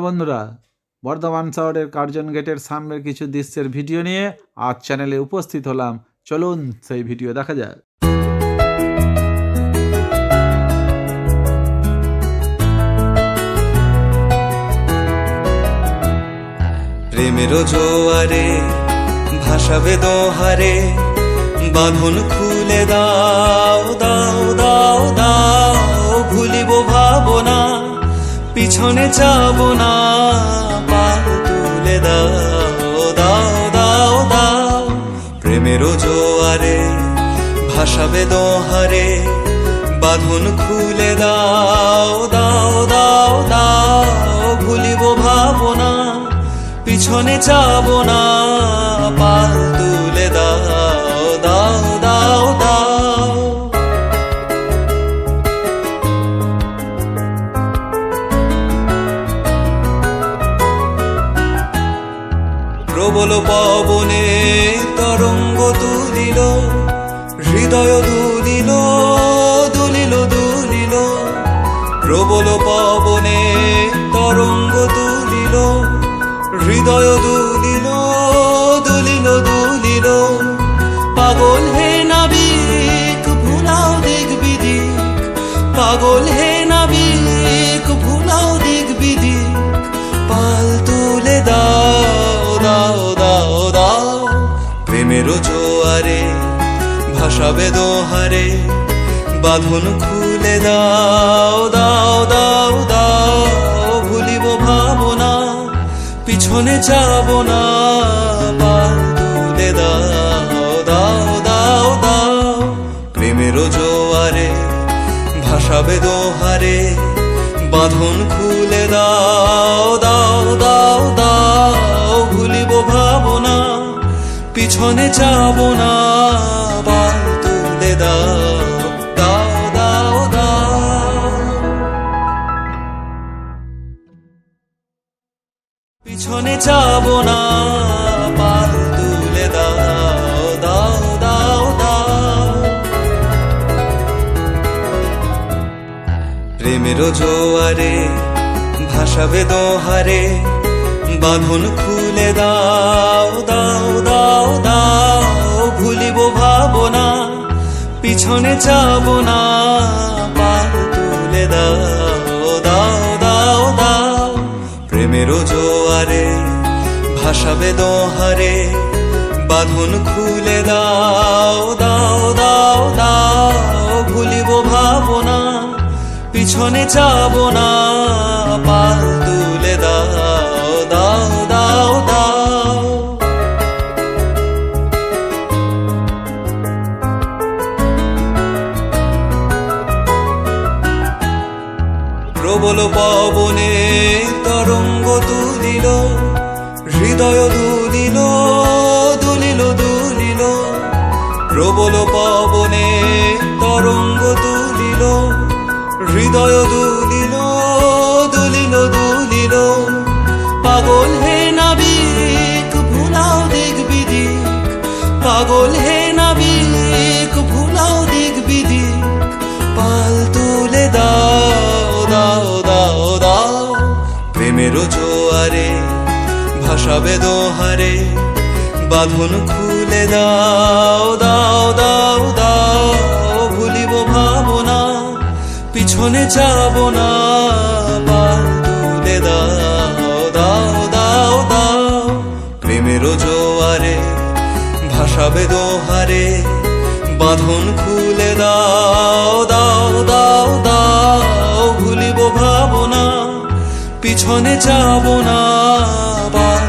বন্ধুরা, বর্ধমান শহরের কার্জন গেটের সামনের কিছু দৃশ্যের ভিডিও নিয়ে আজ চ্যানেলে উপস্থিত হলাম। চলুন সেই ভিডিও দেখা যাক। প্রেমের জোয়ারে ভাসাবে দোহারে, বাঁধন খুলে দাও দাও দাও দাও। ভুলিব ভাবনা, পিছনে যাব না, পাল তুলে দাও দাও দাও দাও। প্রেমের জোয়ারে ভাসাবে দোহারে, বাঁধন খুলে দাও দাও দাও দাও। ভুলিব ভাবনা, পিছনে যাব না, পাল তুলে দাও দাও দাও দাও। প্রবল পবনে তরঙ্গ তুলিল, হৃদয় দুলিল দুলিল দুলিল। প্রবল পবনে তরঙ্গ তুলিল, হৃদয় দুলিল দুলিল দুলিল। পাগল হে নাবিক ভুলাও দিক বিদিক, পাগল হে নাবিক ভুলাও দিক বিদিক। পাল তুলে দাও দাও দাও দাও। প্রেমের জোয়ারে ভাসাবে দোহারে, বাঁধন খুলে দাও দাও দাও দাও। ভুলিব ভাবনা, পিছনে যাব না, পাল তুলে দাও দাও দাও দাও। প্রেমের জোয়ারে ভাসাবে দোহারে, বাঁধন খুলে দাও দাও দাও দাও। ভুলিব ভাবনা, পিছনে যাব না, পাল তুলে দাও দাও দাও দাও। পিছনে যাব না, পাল তুলে দাও দাও দাও দাও। প্রেমের জোয়ারে ভাসাবে দোহারে, বাঁধন খুলে দাও দাও দাও দাও। ভুলিব ভাবনা, পিছনে যাব না, পাল তুলে দাও দাও দাও দাও। প্রেমের জোয়ারে ভাসাবে দোহারে, বাঁধন খুলে দাও দাও দাও দাও। ভুলিব ভাবনা, পিছনে যাব না, পাল তুলে দাও দাও দাও দাও। প্রবল পবনে তরঙ্গ তুলিল, হৃদয় দুলিল দুলিল দুলিল। প্রবল পবনে তরঙ্গ তুলিল, হৃদয় দুলিল দুলিল দুলিল। পাগল হে নাবিক ভুলাও দিক বিদিক, পাগল হে নাবিক ভুলাও দিক বিদিক। পাল তুলে দাও দাও দাও দাও। প্রেমের জোয়ারে ভাসাবে দোহারে, বাঁধন খুলে দাও দাও দাও দাও। ভুলিব ভাবনা, পিছনে যাব না, পাল তুলে দাও দাও দাও দাও। প্রেমের জোয়ারে ভাসাবে দোহারে, বাঁধন খুলে দাও দাও দাও দাও। ভুলিব ভাবনা, পিছনে যাব না, পাল